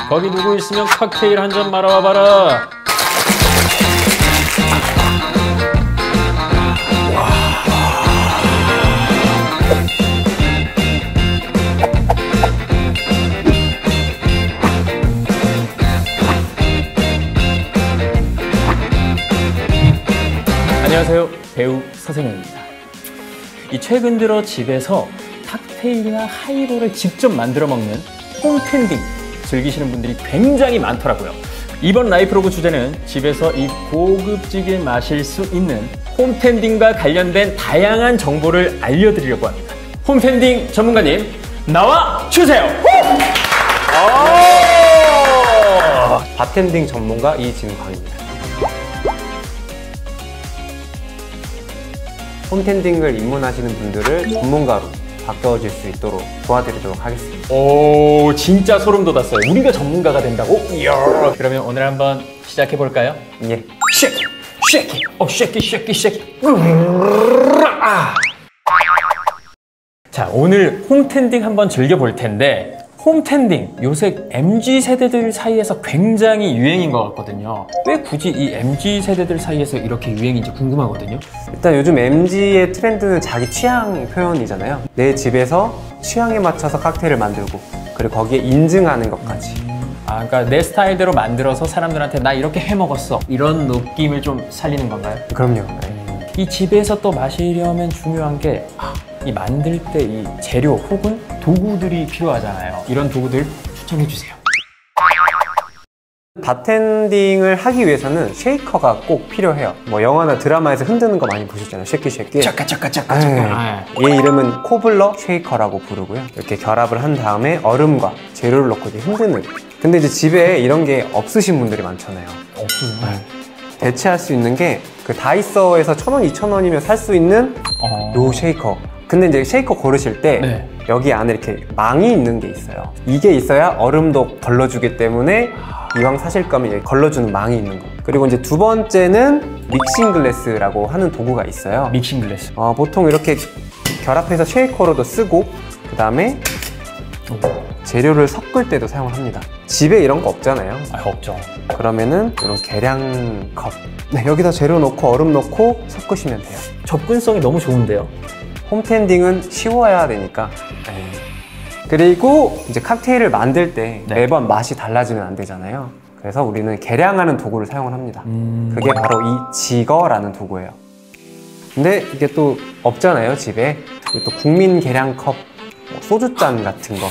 거기 누구 있으면 칵테일 한 잔 말아와봐라. 안녕하세요, 배우 서생현입니다. 이 최근 들어 집에서 칵테일이나 하이볼을 직접 만들어 먹는 홈텐딩 즐기시는 분들이 굉장히 많더라고요. 이번 라이프로그 주제는 집에서 이 고급지게 마실 수 있는 홈텐딩과 관련된 다양한 정보를 알려드리려고 합니다. 홈텐딩 전문가님 나와 주세요. 바텐딩 전문가 이진광입니다. 홈텐딩을 입문하시는 분들을 전문가로 바꿔줄 수 있도록 도와드리도록 하겠습니다. 오, 진짜 소름 돋았어요. 우리가 전문가가 된다고? 이야. 그러면 오늘 한번 시작해 볼까요? 예. 쉐키, 쉐키, 쉐키, 쉐키, 쉐키. 자, 오늘 홈텐딩 한번 즐겨볼 텐데, 홈텐딩 요새 MZ세대들 사이에서 굉장히 유행인 것 같거든요. 왜 굳이 이 MZ세대들 사이에서 이렇게 유행인지 궁금하거든요. 일단 요즘 MZ의 트렌드는 자기 취향 표현이잖아요. 내 집에서 취향에 맞춰서 칵테일을 만들고 그리고 거기에 인증하는 것까지. 그러니까 내 스타일대로 만들어서 사람들한테 나 이렇게 해 먹었어 이런 느낌을 좀 살리는 건가요? 그럼요. 이 집에서 또 마시려면 중요한 게 이 만들 때 이 재료 혹은 도구들이 필요하잖아요. 이런 도구들 추천해 주세요. 바텐딩을 하기 위해서는 쉐이커가 꼭 필요해요. 뭐 영화나 드라마에서 흔드는 거 많이 보셨잖아요. 쉐키 쉐키. 차까 차까 차까 차까. 얘 이름은 코블러 쉐이커라고 부르고요. 이렇게 결합을 한 다음에 얼음과 재료를 넣고 이렇게 흔드는. 근데 이제 집에 이런 게 없으신 분들이 많잖아요. 없어요. 대체할 수 있는 게 그 다이소에서 1,000원, 2,000원이면 살 수 있는 요 쉐이커. 근데 이제 쉐이커 고르실 때 여기 안에 이렇게 망이 있는 게 있어요. 이게 있어야 얼음도 걸러주기 때문에 이왕 사실 거면 걸러주는 망이 있는 거. 그리고 이제 두 번째는 믹싱 글래스라고 하는 도구가 있어요. 믹싱 글래스. 보통 이렇게 결합해서 쉐이커로도 쓰고 그 다음에 재료를 섞을 때도 사용을 합니다. 집에 이런 거 없잖아요. 없죠. 그러면은 이런 계량컵. 네, 여기다 재료 넣고 얼음 넣고 섞으시면 돼요. 접근성이 너무 좋은데요. 홈텐딩은 쉬워야 되니까. 그리고 이제 칵테일을 만들 때 매번 맛이 달라지면 안 되잖아요. 그래서 우리는 계량하는 도구를 사용을 합니다. 그게 바로 이 지거라는 도구예요. 근데 이게 또 없잖아요, 집에. 또 국민 계량컵, 소주잔 같은 거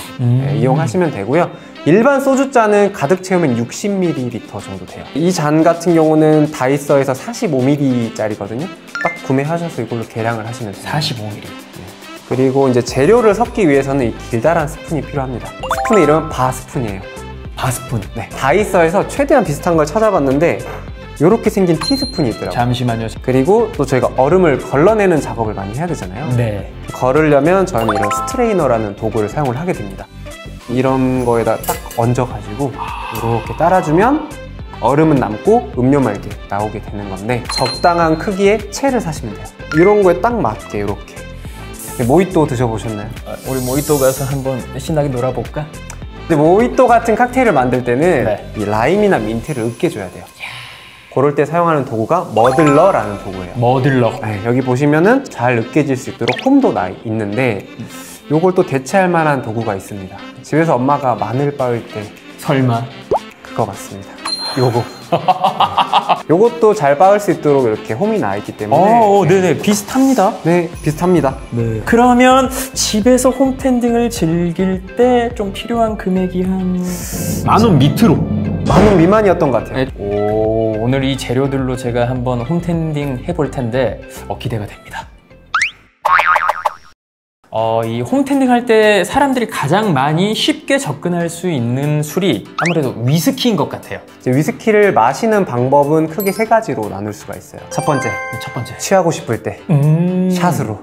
이용하시면 되고요. 일반 소주잔은 가득 채우면 60ml 정도 돼요. 이 잔 같은 경우는 다이소에서 45ml 짜리거든요. 딱 구매하셔서 이걸로 계량을 하시면 돼요. 45ml. 그리고 이제 재료를 섞기 위해서는 이 길다란 스푼이 필요합니다. 스푼의 이름은 바스푼이에요. 바스푼. 네. 다이소에서 최대한 비슷한 걸 찾아봤는데 이렇게 생긴 티스푼이 있더라고요. 잠시만요. 그리고 또 저희가 얼음을 걸러내는 작업을 많이 해야 되잖아요. 네. 걸으려면 저는 이런 스트레이너라는 도구를 사용을 하게 됩니다. 이런 거에다 딱 얹어가지고 이렇게 따라주면 얼음은 남고 음료만 이렇게 나오게 되는 건데 적당한 크기의 채를 사시면 돼요. 이런 거에 딱 맞게 이렇게. 모히또 드셔보셨나요? 우리 모히또 가서 한번 신나게 놀아볼까? 근데 모히또 같은 칵테일을 만들 때는 이 라임이나 민트를 으깨줘야 돼요. 그럴 때 사용하는 도구가 머들러라는 도구예요. 머들러. 네, 여기 보시면은 잘 으깨질 수 있도록 홈도 나 있는데 요걸 또 대체할 만한 도구가 있습니다. 집에서 엄마가 마늘 빻을 때 설마? 그거 맞습니다. 요거. 요것도 잘 빻을 수 있도록 이렇게 홈이 나 있기 때문에 네네, 비슷합니다. 네, 비슷합니다. 네. 그러면 집에서 홈텐딩을 즐길 때 좀 필요한 금액이 한 10,000원 밑으로? 10,000원 미만이었던 것 같아요. 오늘 이 재료들로 제가 한번 홈텐딩 해볼 텐데 기대가 됩니다. 이 홈텐딩 할 때 사람들이 가장 많이 쉽게 접근할 수 있는 술이 아무래도 위스키인 것 같아요. 이제 위스키를 마시는 방법은 크게 3가지로 나눌 수가 있어요. 첫 번째, 취하고 싶을 때 샷으로.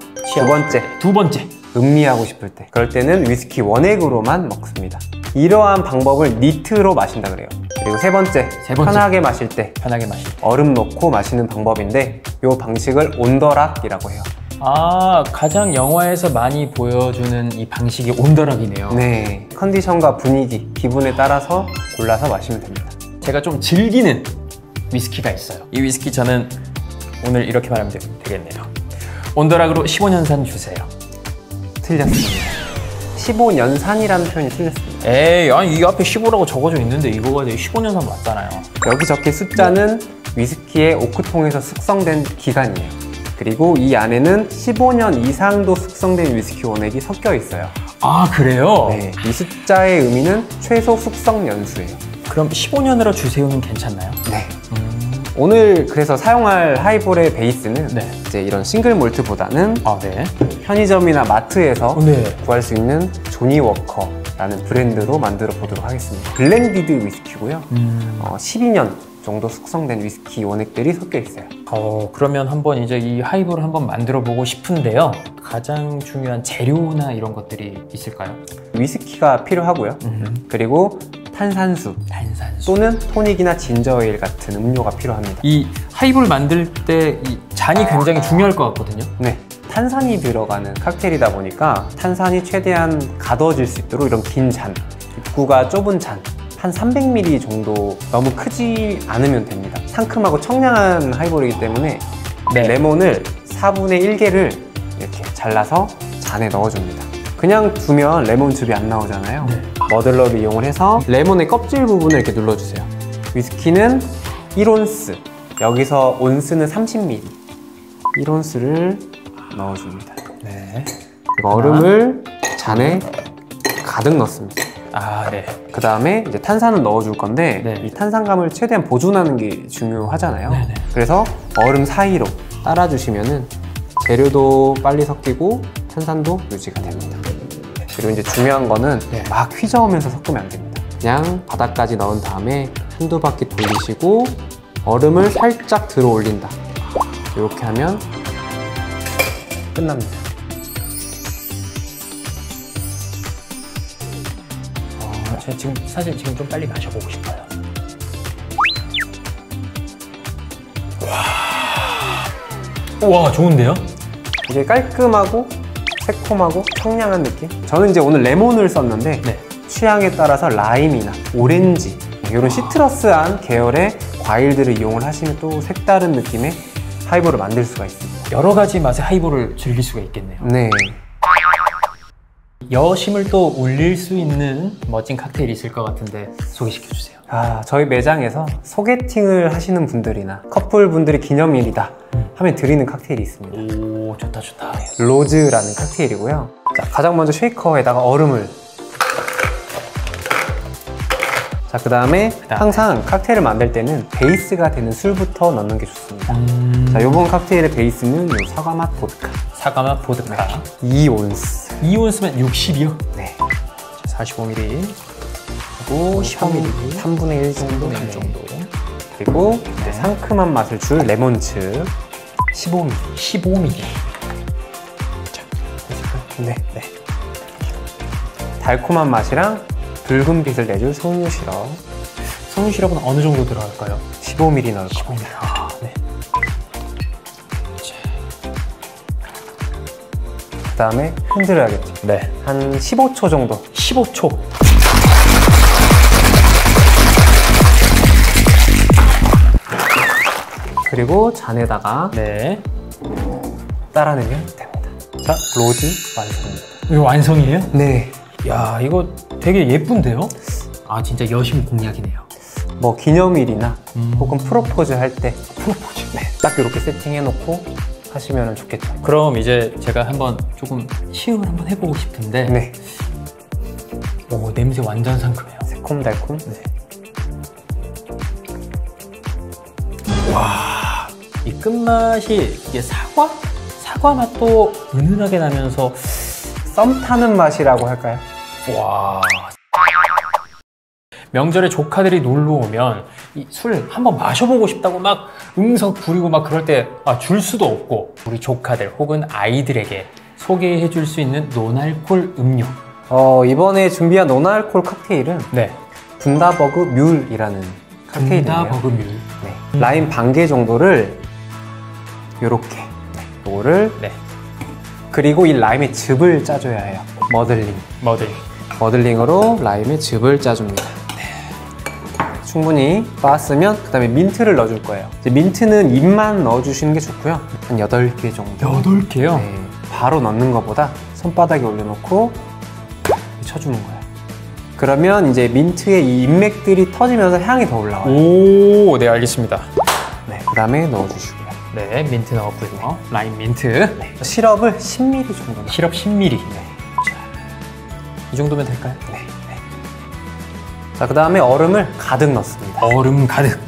두 번째, 음미하고 싶을 때. 그럴 때는 위스키 원액으로만 먹습니다. 이러한 방법을 니트로 마신다 그래요. 그리고 세 번째, 편하게 마실 때 얼음 넣고 마시는 방법인데 이 방식을 온더락이라고 해요. 아, 가장 영화에서 많이 보여주는 이 방식이 온더락이네요. 네, 컨디션과 분위기, 기분에 따라서 골라서 마시면 됩니다. 제가 좀 즐기는 위스키가 있어요. 이 위스키 저는 오늘 이렇게 말하면 되겠네요. 온더락으로 15년산 주세요. 틀렸습니다. 15년산이라는 표현이 틀렸습니다. 에이, 아니 이 앞에 15라고 적어져 있는데 이거가 15년산 맞잖아요. 여기 적힌 숫자는 위스키의 오크통에서 숙성된 기간이에요. 그리고 이 안에는 15년 이상도 숙성된 위스키 원액이 섞여 있어요. 아, 그래요? 네, 이 숫자의 의미는 최소 숙성 연수예요. 그럼 15년으로 주세요는 괜찮나요? 네. 오늘 그래서 사용할 하이볼의 베이스는 네. 이제 이런 싱글 몰트보다는 아, 네. 편의점이나 마트에서 네. 구할 수 있는 조니 워커라는 브랜드로 만들어 보도록 하겠습니다. 블렌디드 위스키고요. 12년 정도 숙성된 위스키 원액들이 섞여 있어요. 그러면 한번 이제 이 하이볼을 한번 만들어 보고 싶은데요. 가장 중요한 재료나 이런 것들이 있을까요? 위스키가 필요하고요. 그리고 탄산수 또는 토닉이나 진저에일 같은 음료가 필요합니다. 이 하이볼 만들 때 이 잔이 굉장히 중요할 것 같거든요. 네, 탄산이 들어가는 칵테일이다 보니까 탄산이 최대한 가둬질 수 있도록 이런 긴 잔, 입구가 좁은 잔, 한 300ml 정도 너무 크지 않으면 됩니다. 상큼하고 청량한 하이볼이기 때문에 네. 레몬을 4분의 1개를 이렇게 잘라서 잔에 넣어줍니다. 그냥 두면 레몬즙이 안 나오잖아요. 네. 머들러를 이용을 해서 레몬의 껍질 부분을 이렇게 눌러주세요. 위스키는 1온스, 여기서 온스는 30ml, 1온스를 넣어줍니다. 네. 그리고 얼음을 잔에 가득 넣습니다. 아, 네. 그 다음에 이제 탄산을 넣어줄 건데 네. 이 탄산감을 최대한 보존하는 게 중요하잖아요. 네네. 그래서 얼음 사이로 따라주시면은 재료도 빨리 섞이고 탄산도 유지가 됩니다. 그리고 이제 중요한 거는 네. 막 휘저으면서 섞으면 안 됩니다. 그냥 바닥까지 넣은 다음에 한두 바퀴 돌리시고 얼음을 살짝 들어 올린다. 이렇게 하면 끝납니다. 제가 지금 사실 좀 빨리 마셔보고 싶어요. 와, 좋은데요? 이게 깔끔하고 새콤하고 청량한 느낌? 저는 이제 오늘 레몬을 썼는데 네. 취향에 따라서 라임이나 오렌지 이런 시트러스한 계열의 과일들을 이용을 하시면 또 색다른 느낌의 하이볼을 만들 수가 있습니다. 여러 가지 맛의 하이볼을 즐길 수가 있겠네요. 네, 여심을 또 울릴 수 있는 멋진 칵테일이 있을 것 같은데 소개시켜주세요. 저희 매장에서 소개팅을 하시는 분들이나 커플분들이 기념일이다 하면 드리는 칵테일이 있습니다. 오, 좋다 좋다. 로즈라는 칵테일이고요. 자, 가장 먼저 쉐이커에다가 얼음을, 자, 그 다음에 항상 칵테일을 만들 때는 베이스가 되는 술부터 넣는 게 좋습니다. 자, 요번 칵테일의 베이스는 요 사과맛 보드카. 사과맛 보드카. 2온스. 2온스면 60이요? 네. 45ml. 그리고 15ml. 3분의 1 정도. 3분의 1 정도. 그리고 이제 상큼한 맛을 줄 레몬즙 15ml. 15ml. 네. 달콤한 맛이랑 붉은 빛을 내줄 석류 시럽 석류 시럽은 어느 정도 들어갈까요? 15ml 넣을 15ml. 겁니다. 아, 네. 그 다음에 흔들어야겠죠. 네. 한 15초 정도. 15초. 그리고 잔에다가 네. 따라내면 됩니다. 자, 로즈 완성입니다. 이거 완성이에요? 네. 야, 이거 되게 예쁜데요? 아, 진짜 여심 공략이네요. 뭐 기념일이나 혹은 프로포즈 할 때 프로포즈. 네, 딱 이렇게 세팅해놓고 하시면 좋겠죠. 그럼 이제 제가 한번 조금 시음을 한번 해보고 싶은데. 네. 오, 냄새 완전 상큼해요. 새콤달콤. 네. 와, 이 끝맛이 이게 사과 맛도 은은하게 나면서 썸 타는 맛이라고 할까요? 와. 명절에 조카들이 놀러 오면 이 술 한번 마셔보고 싶다고 막 응석 부리고 막 그럴 때 줄 수도 없고 우리 조카들 혹은 아이들에게 소개해 줄 수 있는 노알콜 음료. 이번에 준비한 노알콜 칵테일은 네. 분다버그 뮬이라는 칵테일이에요. 분다버그 뮬. 네. 라임 반 개 정도를 요렇게 요거를 네. 그리고 이 라임의 즙을 짜줘야 해요. 머들링으로 라임의 즙을 짜줍니다. 충분히 빻았으면 그 다음에 민트를 넣어줄 거예요. 이제 민트는 잎만 넣어주시는 게 좋고요. 한 8개 정도. 8개요? 네, 바로 넣는 것보다 손바닥에 올려놓고 쳐주는 거예요. 그러면 이제 민트의 이 잎맥들이 터지면서 향이 더 올라와요. 오, 네, 알겠습니다. 네, 그 다음에 넣어주시고요. 네, 민트 넣었고요. 라임 민트. 네, 시럽을 10ml 정도. 시럽 10ml. 이 정도면 될까요? 네. 자, 그 다음에 얼음을 가득 넣습니다. 얼음 가득.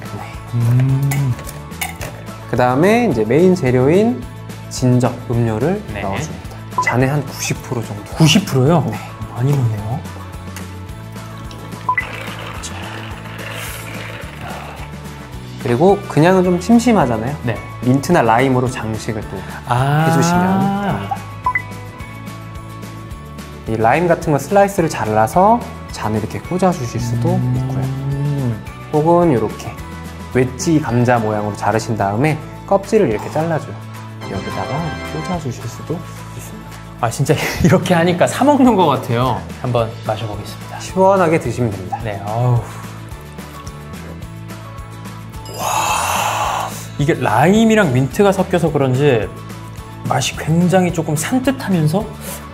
그 다음에 이제 메인 재료인 진저 음료를 네. 넣어줍니다. 잔의 한 90% 정도. 90%요? 네. 많이 넣네요. 그리고 그냥은 좀 심심하잖아요. 네. 민트나 라임으로 장식을 또 해주시면 됩니다. 이 라임 같은 거 슬라이스를 잘라서 잔에 이렇게 꽂아주실 수도 있고요. 혹은 이렇게 웨지 감자 모양으로 자르신 다음에 껍질을 이렇게 잘라줘요. 여기다가 꽂아주실 수도 있습니다. 아, 진짜 이렇게 하니까 사 먹는 것 같아요. 한번 마셔보겠습니다. 시원하게 드시면 됩니다. 네, 어우. 와, 이게 라임이랑 민트가 섞여서 그런지 맛이 굉장히 조금 산뜻하면서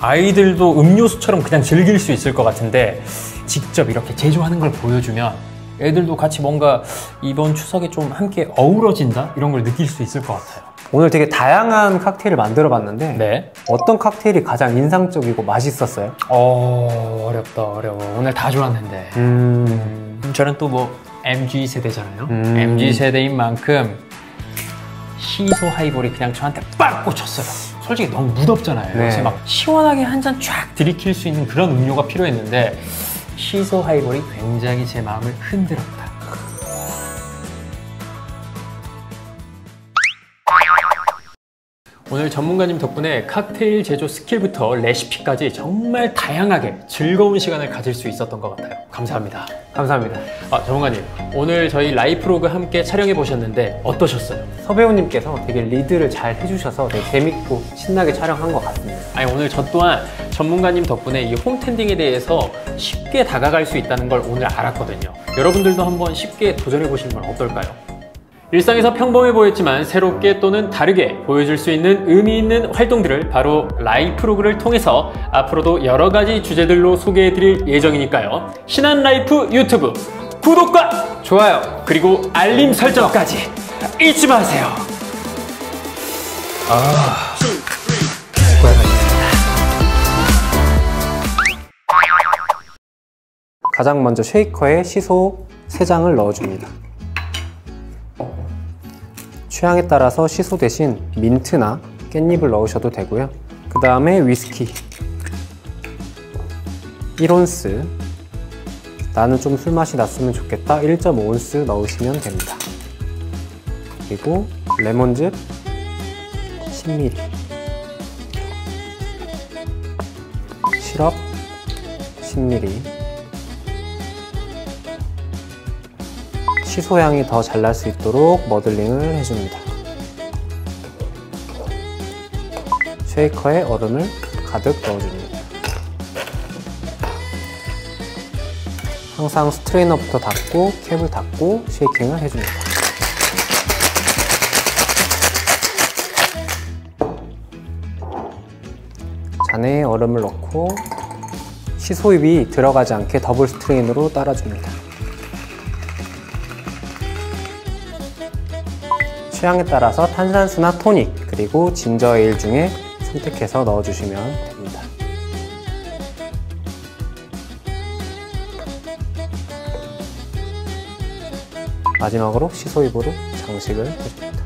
아이들도 음료수처럼 그냥 즐길 수 있을 것 같은데 직접 이렇게 제조하는 걸 보여주면 애들도 같이 뭔가 이번 추석에 좀 함께 어우러진다? 이런 걸 느낄 수 있을 것 같아요. 오늘 되게 다양한 칵테일을 만들어 봤는데 네. 어떤 칵테일이 가장 인상적이고 맛있었어요? 어렵다, 어려워. 오늘 다 좋았는데. 저는 또 뭐 MG 세대잖아요. MG 세대인 만큼 시소 하이볼이 그냥 저한테 빡 꽂혔어요. 솔직히 너무 무덥잖아요. 네. 그래서 막 시원하게 한 잔 쫙 들이킬 수 있는 그런 음료가 필요했는데 시소 하이볼이 굉장히 제 마음을 흔들었다. 오늘 전문가님 덕분에 칵테일 제조 스킬부터 레시피까지 정말 다양하게 즐거운 시간을 가질 수 있었던 것 같아요. 감사합니다. 감사합니다. 아, 전문가님, 오늘 저희 라이프로그 함께 촬영해 보셨는데 어떠셨어요? 서배우님께서 되게 리드를 잘 해주셔서 되게 재밌고 신나게 촬영한 것 같습니다. 아니, 오늘 저 또한 전문가님 덕분에 이 홈텐딩에 대해서 쉽게 다가갈 수 있다는 걸 오늘 알았거든요. 여러분들도 한번 쉽게 도전해 보시는 건 어떨까요? 일상에서 평범해 보였지만 새롭게 또는 다르게 보여줄 수 있는 의미 있는 활동들을 바로 라이프로그를 통해서 앞으로도 여러 가지 주제들로 소개해 드릴 예정이니까요. 신한라이프 유튜브 구독과 좋아요 그리고 알림 설정까지 잊지 마세요. 가장 먼저 쉐이커에 시소 3장을 넣어줍니다. 취향에 따라서 시소 대신 민트나 깻잎을 넣으셔도 되고요. 그 다음에 위스키 1온스, 나는 좀 술맛이 났으면 좋겠다 1.5온스 넣으시면 됩니다. 그리고 레몬즙 10ml, 시럽 10ml, 시소향이 더 잘 날 수 있도록 머들링을 해줍니다. 쉐이커에 얼음을 가득 넣어줍니다. 항상 스트레이너부터 닫고 캡을 닫고 쉐이킹을 해줍니다. 잔에 얼음을 넣고 시소잎이 들어가지 않게 더블 스트레인으로 따라줍니다. 취향에 따라서 탄산수나 토닉, 그리고 진저 에일 중에 선택해서 넣어주시면 됩니다. 마지막으로 시소잎으로 장식을 해줍니다.